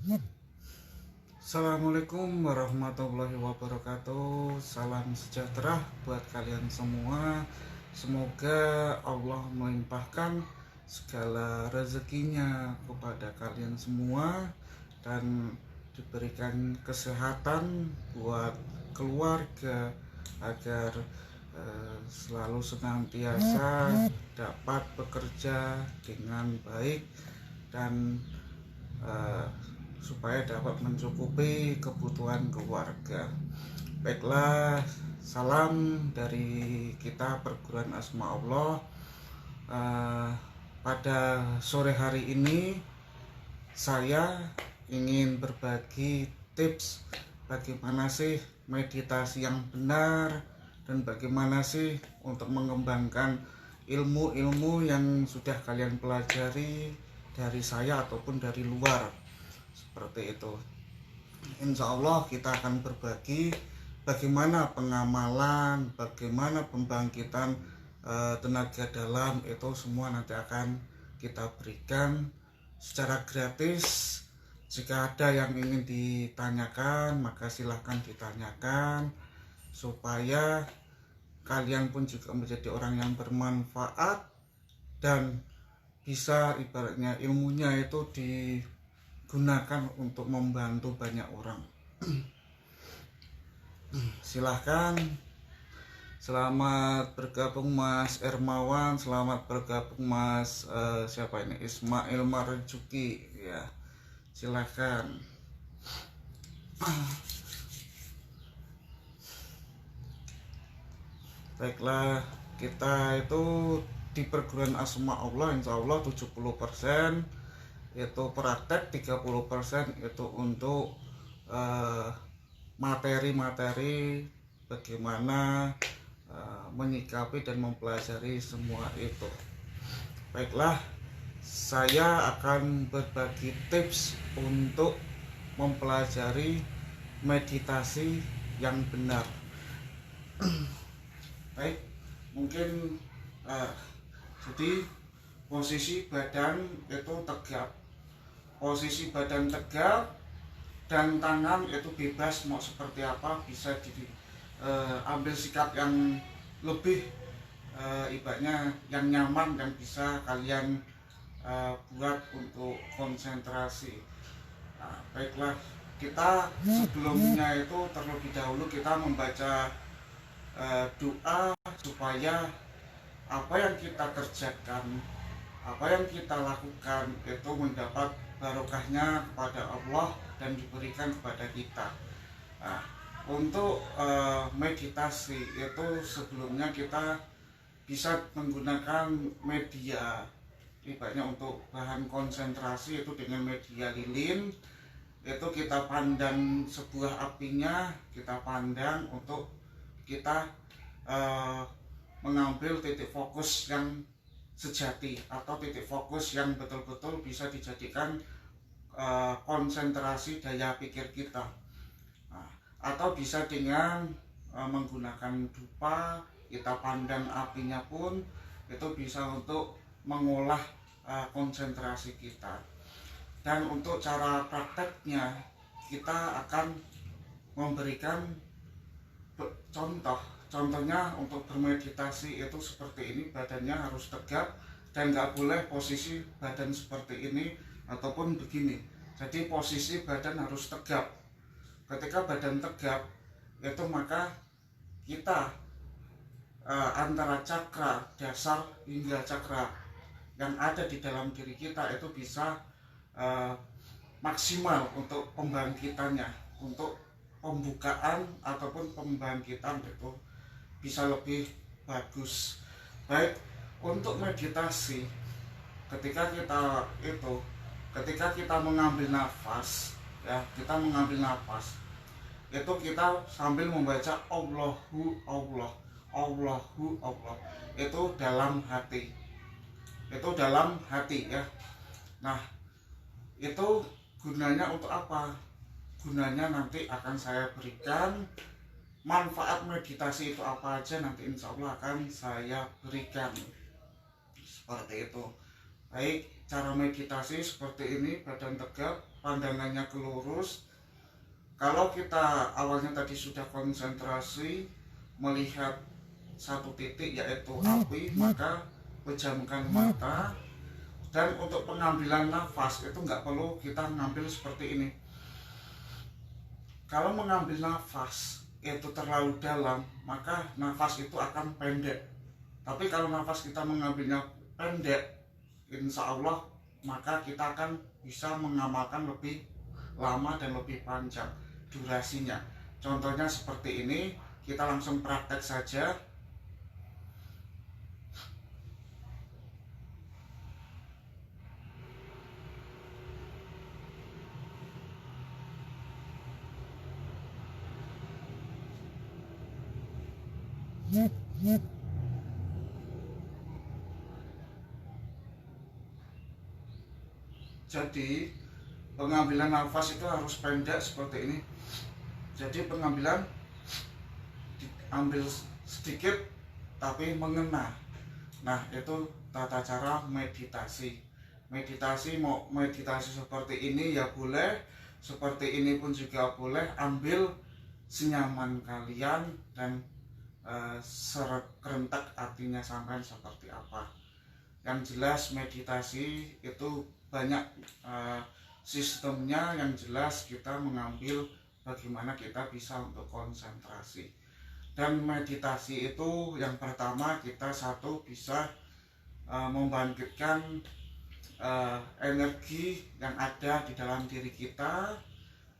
Assalamualaikum warahmatullahi wabarakatuh. Salam sejahtera buat kalian semua. Semoga Allah melimpahkan segala rezekinya kepada kalian semua dan diberikan kesehatan buat keluarga agar selalu senantiasa dapat bekerja dengan baik dan supaya dapat mencukupi kebutuhan keluarga. Baiklah, salam dari kita perguruan Asma Allah. Pada sore hari ini saya ingin berbagi tips bagaimana sih meditasi yang benar dan bagaimana sih untuk mengembangkan ilmu-ilmu yang sudah kalian pelajari dari saya ataupun dari luar. Seperti itu. Insya Allah kita akan berbagi bagaimana pengamalan, bagaimana pembangkitan tenaga dalam, itu semua nanti akan kita berikan secara gratis. Jika ada yang ingin ditanyakan, maka silahkan ditanyakan supaya kalian pun juga menjadi orang yang bermanfaat dan bisa ibaratnya ilmunya itu digunakan untuk membantu banyak orang. Silahkan. Selamat bergabung Mas Ermawan, selamat bergabung Mas siapa ini, Ismail Marjuki ya. Silahkan. Baiklah, kita itu di perguruan Asma Allah insya Allah 70% itu praktek, 30% itu untuk materi-materi bagaimana menyikapi dan mempelajari semua itu. Baiklah, saya akan berbagi tips untuk mempelajari meditasi yang benar. Baik, mungkin jadi posisi badan itu tegak, posisi badan tegak dan tangan itu bebas mau seperti apa, bisa ambil sikap yang lebih ibaratnya yang nyaman dan bisa kalian buat untuk konsentrasi. Nah, baiklah, kita sebelumnya itu terlebih dahulu kita membaca doa supaya apa yang kita kerjakan, apa yang kita lakukan itu mendapat barokahnya kepada Allah dan diberikan kepada kita. Nah, untuk meditasi itu sebelumnya kita bisa menggunakan media ibaratnya untuk bahan konsentrasi itu dengan media lilin. Itu kita pandang sebuah apinya, kita pandang untuk kita mengambil titik fokus yang sejati atau titik fokus yang betul-betul bisa dijadikan konsentrasi daya pikir kita. Nah, atau bisa dengan menggunakan dupa, kita pandang apinya pun itu bisa untuk mengolah konsentrasi kita. Dan untuk cara prakteknya kita akan memberikan contohnya untuk bermeditasi itu seperti ini, badannya harus tegak dan nggak boleh posisi badan seperti ini ataupun begini. Jadi posisi badan harus tegak. Ketika badan tegak itu maka kita antara cakra dasar hingga cakra yang ada di dalam diri kita itu bisa maksimal untuk pembangkitannya, untuk pembukaan ataupun pembangkitan itu bisa lebih bagus. Baik, untuk meditasi ketika kita mengambil nafas ya, kita mengambil nafas itu kita sambil membaca Allahu Allah, Allahu Allah, itu dalam hati, ya. Nah, itu gunanya untuk apa? Gunanya nanti akan saya berikan. Manfaat meditasi itu apa aja nanti insya Allah akan saya berikan. Seperti itu. Baik, cara meditasi seperti ini, badan tegap, pandangannya ke lurus. Kalau kita awalnya tadi sudah konsentrasi melihat satu titik yaitu api, maka pejamkan mata. Dan untuk pengambilan nafas itu nggak perlu kita ngambil seperti ini. Kalau mengambil nafas itu terlalu dalam, maka nafas itu akan pendek. Tapi kalau nafas kita mengambilnya pendek, insya Allah maka kita akan bisa mengamalkan lebih lama dan lebih panjang durasinya. Contohnya seperti ini, kita langsung praktek saja. Jadi pengambilan nafas itu harus pendek seperti ini. Jadi pengambilan diambil sedikit tapi mengena. Nah, itu tata cara meditasi. Meditasi mau meditasi seperti ini ya boleh, seperti ini pun juga boleh. Ambil senyaman kalian dan serentak artinya sampai seperti apa. Yang jelas meditasi itu banyak sistemnya. Yang jelas kita mengambil bagaimana kita bisa untuk konsentrasi. Dan meditasi itu yang pertama, kita satu bisa membangkitkan energi yang ada di dalam diri kita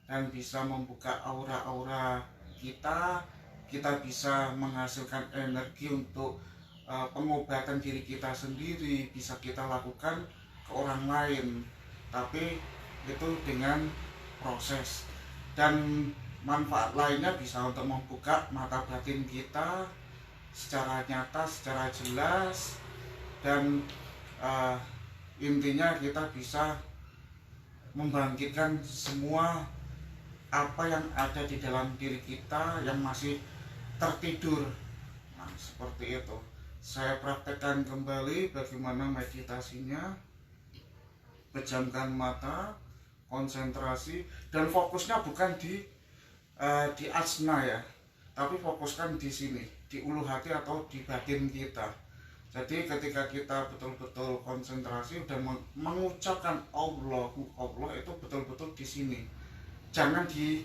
dan bisa membuka aura-aura kita. Kita bisa menghasilkan energi untuk pengobatan diri kita sendiri, bisa kita lakukan ke orang lain, tapi itu dengan proses. Dan manfaat lainnya bisa untuk membuka mata batin kita secara nyata, secara jelas. Dan intinya kita bisa membangkitkan semua apa yang ada di dalam diri kita yang masih tertidur. Nah, seperti itu. Saya praktekkan kembali bagaimana meditasinya. Pejamkan mata, konsentrasi, dan fokusnya bukan di asna ya, tapi fokuskan di sini, di ulu hati atau di batin kita. Jadi ketika kita betul-betul konsentrasi dan mengucapkan Allah itu betul-betul di sini. Jangan di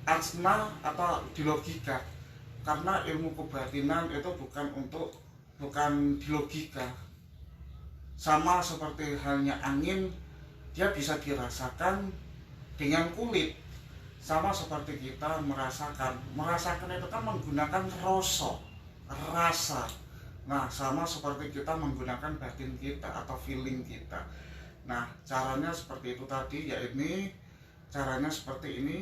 asna atau di logika. Karena ilmu kebatinan itu bukan di logika. Sama seperti halnya angin, dia bisa dirasakan dengan kulit. Sama seperti kita merasakan itu kan menggunakan rasa. Nah, sama seperti kita menggunakan batin kita atau feeling kita. Nah, caranya seperti itu tadi, ya ini caranya seperti ini.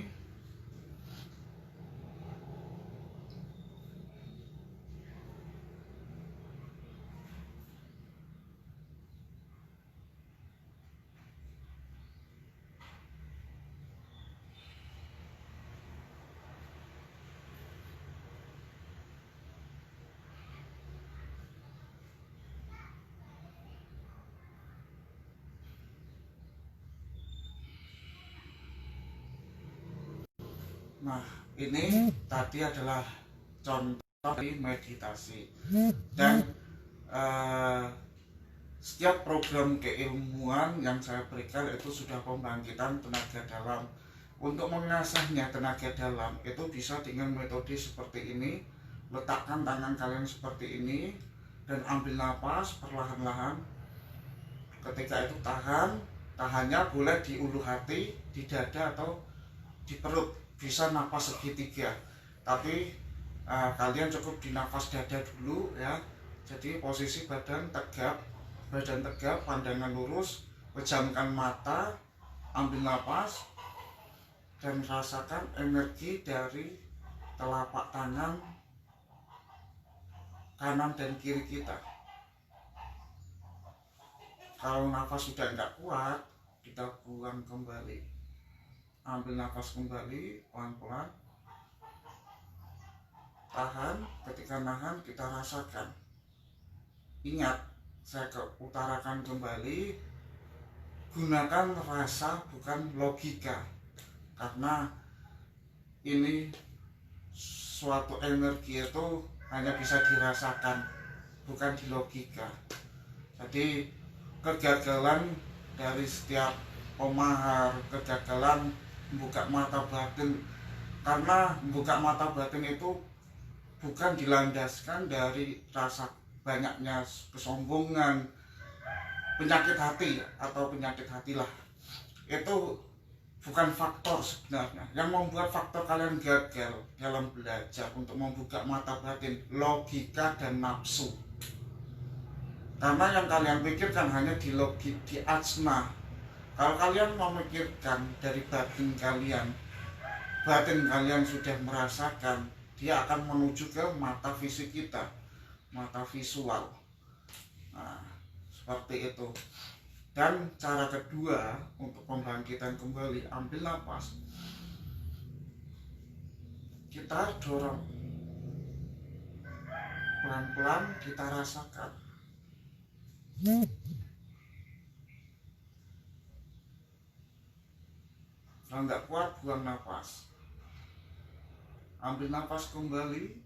Nah, ini tadi adalah contoh dari meditasi. Dan setiap program keilmuan yang saya berikan itu sudah pembangkitan tenaga dalam. Untuk mengasahnya tenaga dalam itu bisa dengan metode seperti ini. Letakkan tangan kalian seperti ini dan ambil napas perlahan-lahan. Ketika itu tahannya boleh di ulu hati, di dada atau di perut. Bisa napas segitiga, tapi kalian cukup di napas dada dulu ya. Jadi posisi badan tegap, pandangan lurus, pejamkan mata, ambil napas dan rasakan energi dari telapak tangan kanan dan kiri kita. Kalau nafas sudah nggak kuat, kita buang kembali. Ambil nafas kembali pelan-pelan, tahan. Ketika nahan kita rasakan. Ingat, saya utarakan kembali, gunakan rasa bukan logika, karena ini suatu energi itu hanya bisa dirasakan, bukan di logika. Jadi kegagalan dari setiap pemahar, kegagalan membuka mata batin, karena membuka mata batin itu bukan dilandaskan dari rasa banyaknya kesombongan, penyakit hati atau penyakit hatilah. Itu bukan faktor sebenarnya. Yang membuat faktor kalian gagal dalam belajar untuk membuka mata batin, logika dan nafsu. Karena yang kalian pikirkan hanya di asma. Kalau kalian memikirkan dari batin kalian sudah merasakan, dia akan menuju ke mata fisik kita, mata visual. Nah, seperti itu. Dan cara kedua untuk pembangkitan kembali, ambil nafas, kita dorong pelan-pelan, kita rasakan. Kalau nggak kuat, buang nafas. Ambil nafas kembali.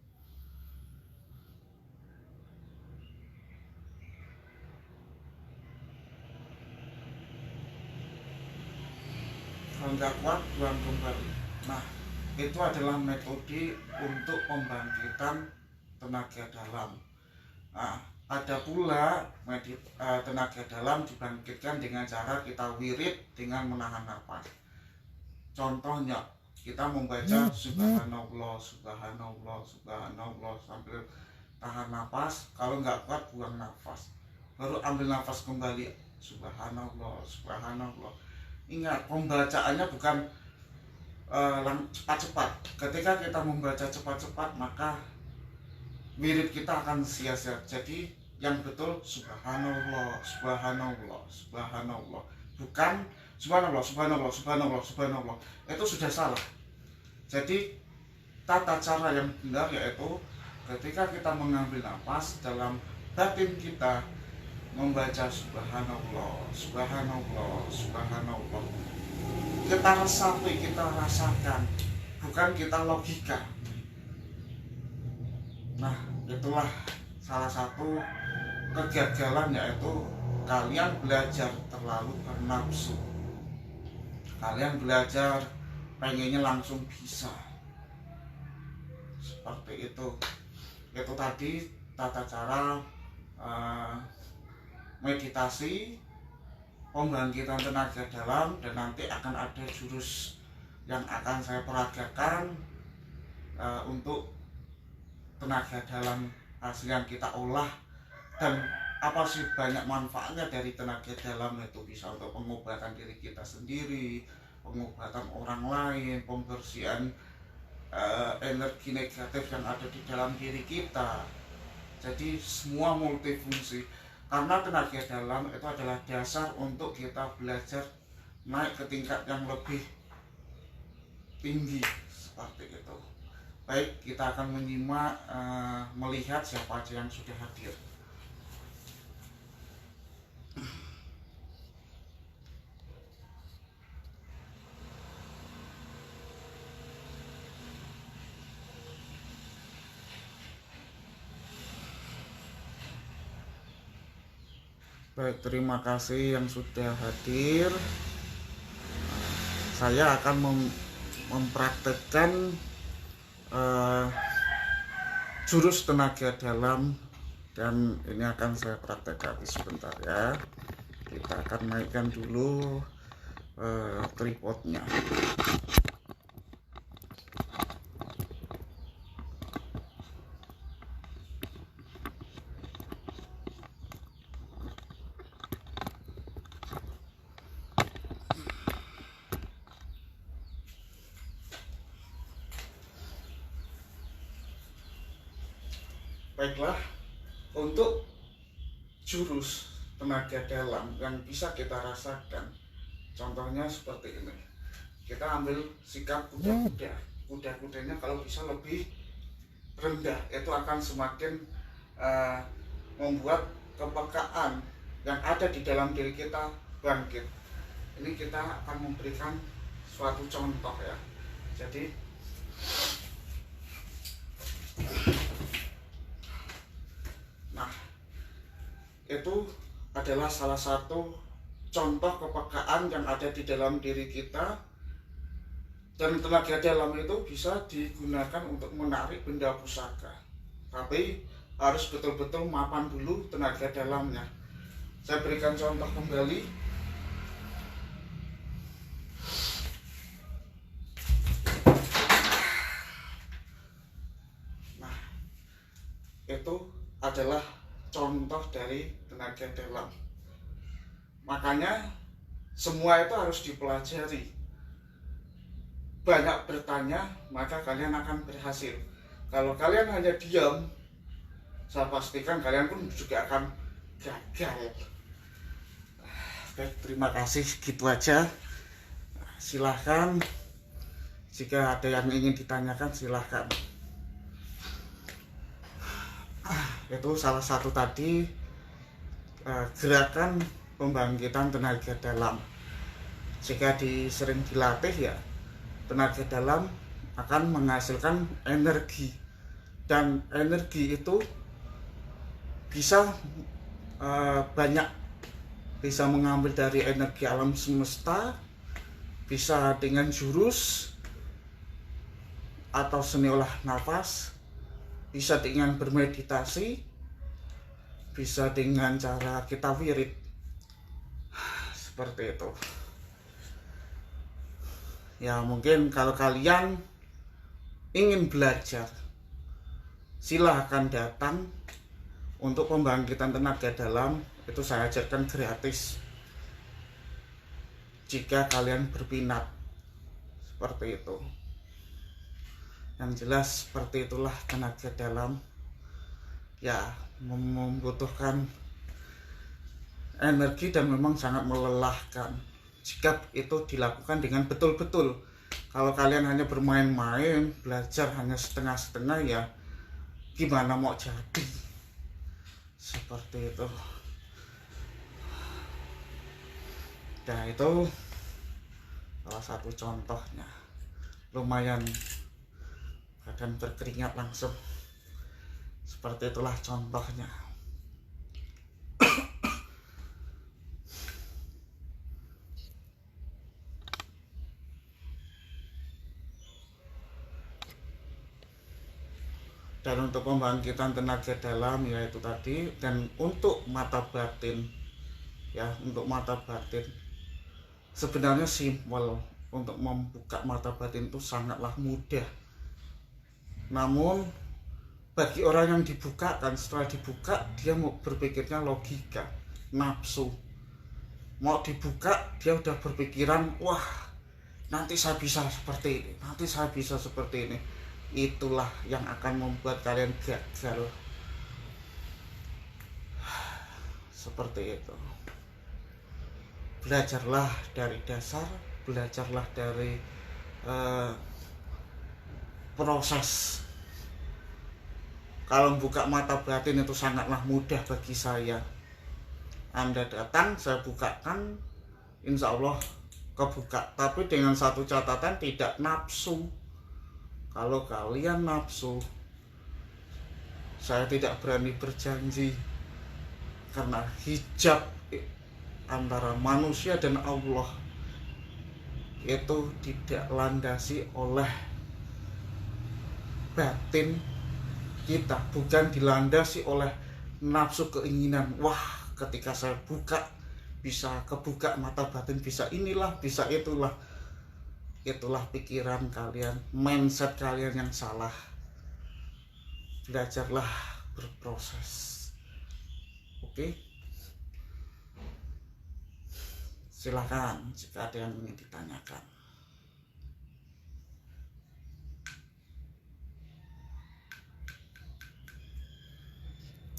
Kalau nggak kuat, buang kembali. Nah, itu adalah metode untuk pembangkitan tenaga dalam. Nah, ada pula tenaga dalam dibangkitkan dengan cara kita wirid dengan menahan nafas. Contohnya, kita membaca subhanallah, subhanallah, subhanallah sambil tahan nafas. Kalau nggak kuat, buang nafas. Baru ambil nafas kembali, subhanallah, subhanallah. Ingat, pembacaannya bukan cepat-cepat. Ketika kita membaca cepat-cepat, maka wirid kita akan sia-sia. Jadi yang betul subhanallah, subhanallah, subhanallah. Bukan subhanallah, subhanallah, subhanallah, subhanallah. Itu sudah salah. Jadi tata cara yang benar yaitu ketika kita mengambil nafas, dalam batin kita membaca subhanallah, subhanallah, subhanallah. Kita resapi, kita rasakan, bukan kita logika. Nah, itulah salah satu kegagalan, yaitu kalian belajar terlalu bernafsu. Kalian belajar pengennya langsung bisa. Seperti itu. Itu tadi tata cara meditasi pembangkitan tenaga dalam, dan nanti akan ada jurus yang akan saya peragakan untuk tenaga dalam hasil yang kita olah, dan apa sih banyak manfaatnya dari tenaga dalam itu. Bisa untuk pengobatan diri kita sendiri, pengobatan orang lain, pembersihan energi negatif yang ada di dalam diri kita. Jadi semua multifungsi, karena tenaga dalam itu adalah dasar untuk kita belajar naik ke tingkat yang lebih tinggi. Seperti itu. Baik, kita akan menyimak melihat siapa aja yang sudah hadir. Baik, terima kasih yang sudah hadir. Saya akan mempraktekkan jurus tenaga dalam, dan ini akan saya praktekkan sebentar ya. Kita akan naikkan dulu tripodnya. Baiklah, untuk jurus tenaga dalam yang bisa kita rasakan, contohnya seperti ini. Kita ambil sikap kuda-kuda. Kuda-kudanya kalau bisa lebih rendah, itu akan semakin membuat kepekaan yang ada di dalam diri kita bangkit. Ini kita akan memberikan suatu contoh ya. Jadi nah, itu adalah salah satu contoh kepekaan yang ada di dalam diri kita, dan tenaga dalam itu bisa digunakan untuk menarik benda pusaka, tapi harus betul-betul mapan dulu tenaga dalamnya. Saya berikan contoh kembali. Nah, itu adalah contoh dari tenaga dalam. Makanya semua itu harus dipelajari. Banyak bertanya, maka kalian akan berhasil. Kalau kalian hanya diam, saya pastikan kalian pun juga akan gagal. Baik, terima kasih, gitu aja. Silahkan, jika ada yang ingin ditanyakan silahkan. Itu salah satu tadi gerakan pembangkitan tenaga dalam. Jika sering dilatih ya, tenaga dalam akan menghasilkan energi, dan energi itu bisa banyak, bisa mengambil dari energi alam semesta, bisa dengan jurus atau seni olah nafas, bisa dengan bermeditasi, bisa dengan cara kita wirid, seperti itu ya. Mungkin kalau kalian ingin belajar, silahkan datang untuk pembangkitan tenaga dalam. Itu saya ajarkan gratis jika kalian berminat, seperti itu. Yang jelas seperti itulah tenaga dalam ya, membutuhkan energi dan memang sangat melelahkan jika itu dilakukan dengan betul-betul. Kalau kalian hanya bermain-main, belajar hanya setengah-setengah, ya gimana mau jadi, seperti itu. Nah, itu salah satu contohnya. Lumayan badan berkeringat langsung, seperti itulah contohnya. Dan untuk pembangkitan tenaga dalam yaitu tadi, dan untuk mata batin ya, untuk mata batin sebenarnya simpel. Untuk membuka mata batin itu sangatlah mudah. Namun bagi orang yang dibukakan, setelah dibuka dia mau berpikirnya logika, nafsu. Mau dibuka dia udah berpikiran, wah nanti saya bisa seperti ini, nanti saya bisa seperti ini. Itulah yang akan membuat kalian gagal, seperti itu. Belajarlah dari dasar, belajarlah dari proses. Kalau buka mata batin itu sangatlah mudah bagi saya. Anda datang, saya bukakan, insya Allah kebuka. Tapi dengan satu catatan, tidak nafsu. Kalau kalian nafsu, saya tidak berani berjanji, karena hijab antara manusia dan Allah itu tidak landasi oleh batin kita, bukan dilandasi oleh nafsu keinginan. Wah, ketika saya buka bisa kebuka mata batin, bisa inilah, bisa itulah. Itulah pikiran kalian, mindset kalian yang salah. Belajarlah berproses. Oke? Silakan jika ada yang ingin ditanyakan.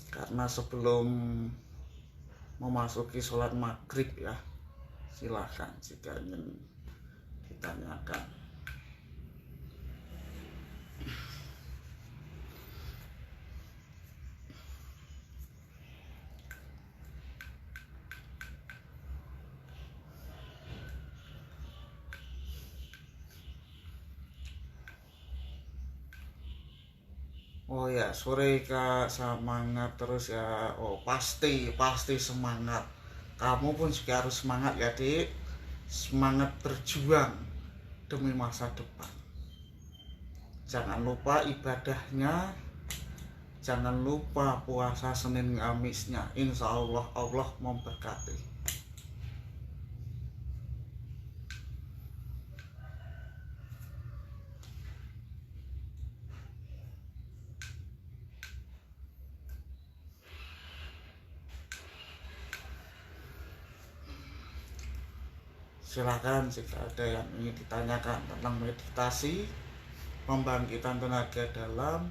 Karena sebelum memasuki sholat maghrib ya, silakan jika ingin ditanyakan. Oh ya, sore Kak, semangat terus ya. Oh, pasti semangat. Kamu pun juga harus semangat ya, Dik. Semangat berjuang demi masa depan. Jangan lupa ibadahnya, jangan lupa puasa Senin Kamisnya. Insya Allah Allah memberkati. Silakan jika ada yang ingin ditanyakan tentang meditasi, pembangkitan tenaga dalam,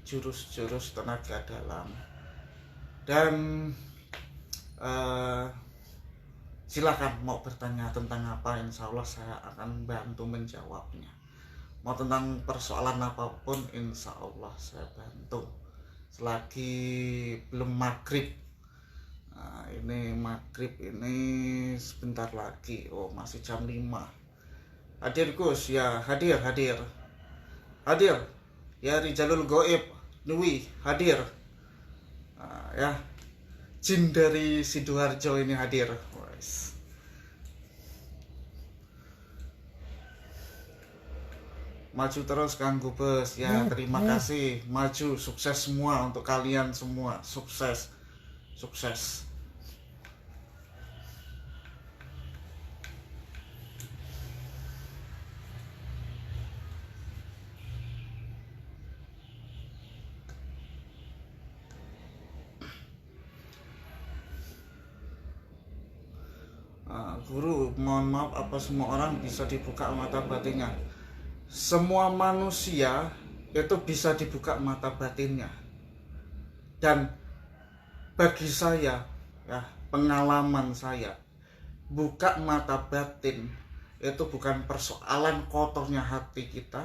jurus-jurus tenaga dalam, dan silakan mau bertanya tentang apa, insya Allah saya akan bantu menjawabnya. Mau tentang persoalan apapun, insya Allah saya bantu selagi belum maghrib. Nah, ini maghrib ini sebentar lagi. Oh, masih jam 5. Hadir Gus ya, hadir ya. Rijalul Goib Nui hadir. Nah, ya, jin dari Sidoarjo ini hadir. Maju terus Kang Gubes ya, terima kasih. Maju, sukses semua untuk kalian semua, sukses. Guru, mohon maaf, apa semua orang bisa dibuka mata batinnya? Semua manusia itu bisa dibuka mata batinnya. Dan bagi saya, ya, pengalaman saya, buka mata batin itu bukan persoalan kotornya hati kita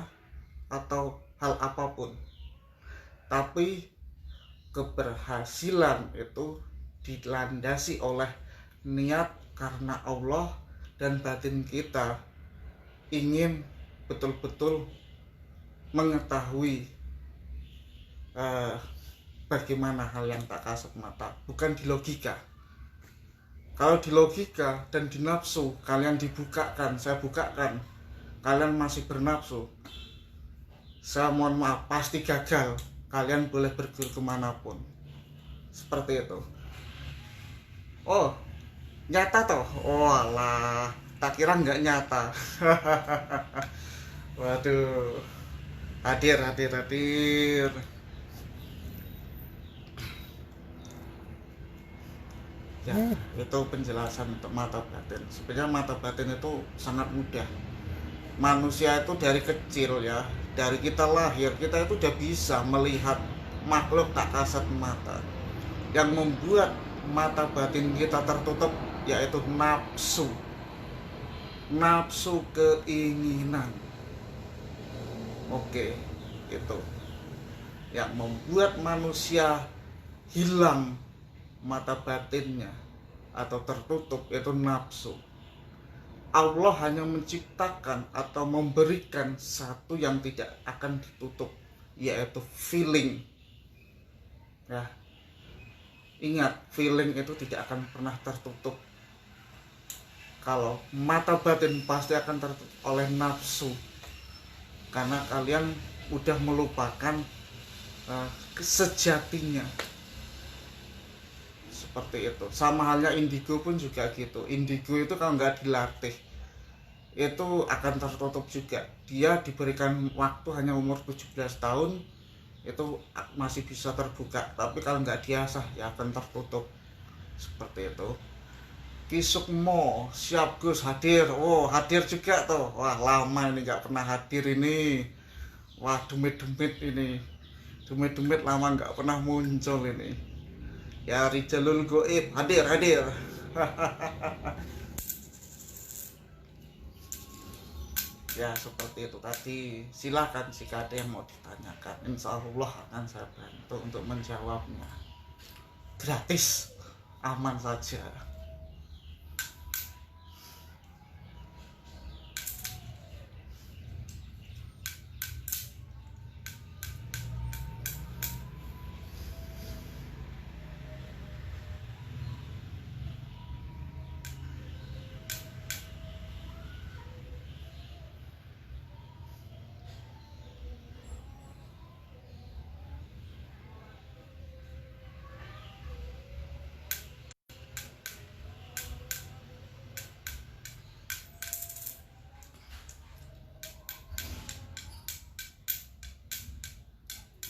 atau hal apapun, tapi keberhasilan itu dilandasi oleh niat karena Allah, dan batin kita ingin betul-betul mengetahui bagaimana hal yang tak kasat mata, bukan di logika. Kalau di logika dan di nafsu, kalian dibukakan, saya bukakan, kalian masih bernafsu, saya mohon maaf, pasti gagal. Kalian boleh berguru kemanapun, seperti itu. Oh, nyata toh? Oh alah, tak kira nggak nyata. Waduh, hadir. Ya, itu penjelasan untuk mata batin. Sebenarnya mata batin itu sangat mudah. Manusia itu dari kecil ya, dari kita lahir, kita itu udah bisa melihat makhluk tak kasat mata. Yang membuat mata batin kita tertutup yaitu nafsu keinginan. Oke, itu yang membuat manusia hilang mata batinnya atau tertutup, itu nafsu. Allah hanya menciptakan atau memberikan satu yang tidak akan ditutup, yaitu feeling. Ya, ingat, feeling itu tidak akan pernah tertutup. Kalau mata batin pasti akan tertutup oleh nafsu, karena kalian udah melupakan sejatinya. Seperti itu. Sama halnya indigo pun juga gitu. Indigo itu kalau nggak dilatih itu akan tertutup juga. Dia diberikan waktu hanya umur 17 tahun itu masih bisa terbuka, tapi kalau nggak diasah ya akan tertutup. Seperti itu. Kisukmo, siap Gus, hadir. Oh, hadir juga tuh. Wah, lama ini nggak pernah hadir ini. Wah, demit ini. Demit lama nggak pernah muncul ini. Ya, Rijalul Goib, hadir. Ya, seperti itu tadi. Silakan jika ada yang mau ditanyakan, insya Allah akan saya bantu untuk menjawabnya. Gratis, aman saja.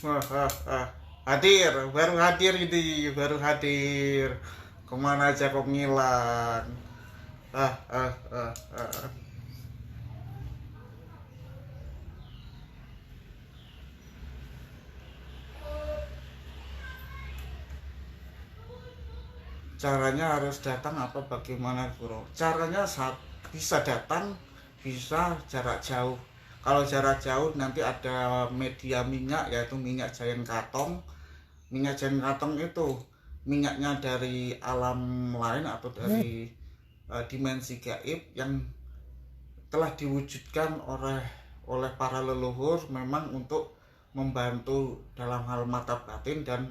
Wah, hadir, baru hadir ini, baru hadir. Kemana aja kok ngilang? Ah, ah, ah, ah. Caranya harus datang apa bagaimana, bro? Caranya saat bisa datang, bisa jarak jauh. Kalau jarak jauh nanti ada media minyak, yaitu minyak Giant Katong. Minyak Giant Katong itu minyaknya dari alam lain atau dari dimensi gaib yang telah diwujudkan oleh para leluhur, memang untuk membantu dalam hal mata batin dan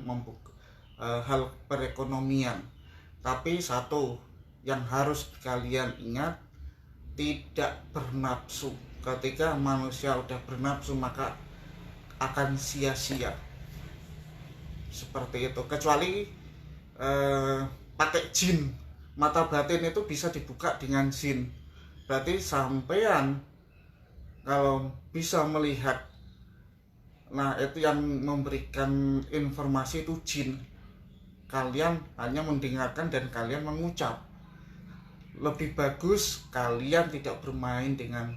hal perekonomian. Tapi satu yang harus kalian ingat, tidak bernafsu. Ketika manusia udah bernafsu maka akan sia-sia. Seperti itu. Kecuali pakai jin. Mata batin itu bisa dibuka dengan jin. Berarti sampean kalau bisa melihat, nah itu yang memberikan informasi itu jin. Kalian hanya mendengarkan dan kalian mengucap. Lebih bagus kalian tidak bermain dengan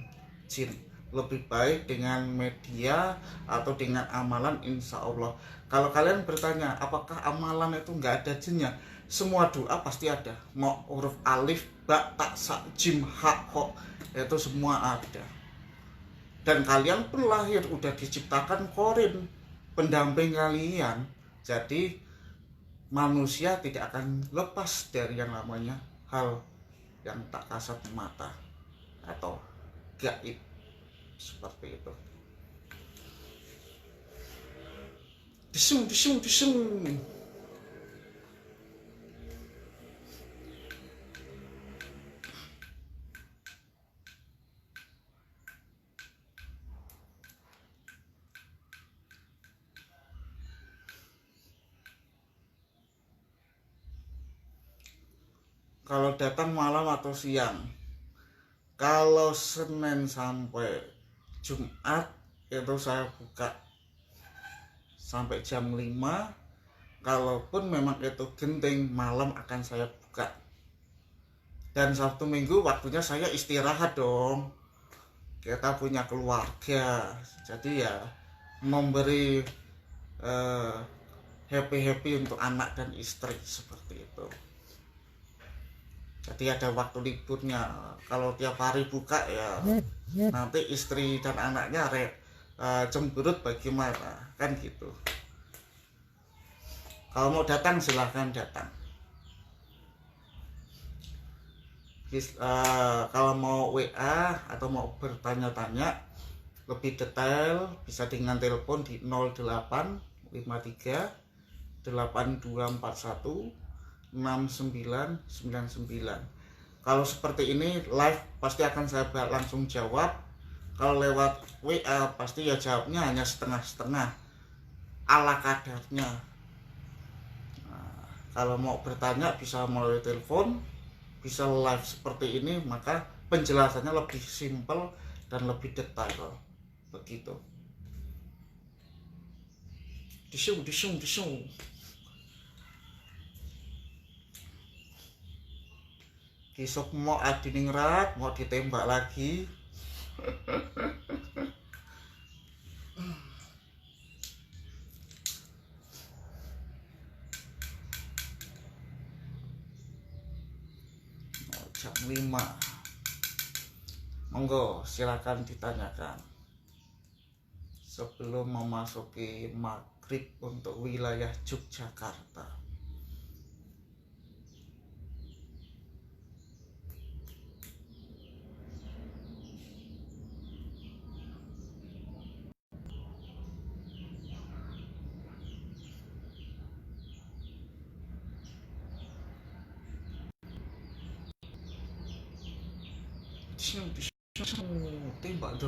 jin, lebih baik dengan media atau dengan amalan. Insya Allah, kalau kalian bertanya apakah amalan itu nggak ada jinnya, semua doa pasti ada. Mau huruf alif, ba, ta, sa, jim, ha, ho, itu semua ada. Dan kalian pun lahir udah diciptakan korin pendamping kalian. Jadi manusia tidak akan lepas dari yang namanya hal yang tak kasat mata atau gaib, seperti itu. Disung, disung, disung. Kalau datang malam atau siang, kalau Senin sampai Jumat itu saya buka sampai jam 5. Kalaupun memang itu genting, malam akan saya buka. Dan Sabtu Minggu waktunya saya istirahat dong. Kita punya keluarga, jadi ya memberi happy untuk anak dan istri, seperti itu. Jadi ada waktu liburnya. Kalau tiap hari buka ya nanti istri dan anaknya cemberut bagaimana, kan gitu. Kalau mau datang silahkan datang. Kalau mau WA atau mau bertanya-tanya lebih detail bisa dengan telepon di 0853 8241 6999. Kalau seperti ini live pasti akan saya langsung jawab. Kalau lewat WA pasti ya jawabnya hanya setengah-setengah, ala kadarnya. Nah, kalau mau bertanya bisa melalui telepon, bisa live seperti ini, maka penjelasannya lebih simpel dan lebih detail, begitu. Disung, disung, disung. Besok mau adiningrat, mau ditembak lagi. Jam 5. Monggo silakan ditanyakan sebelum memasuki maghrib untuk wilayah Yogyakarta. Tembak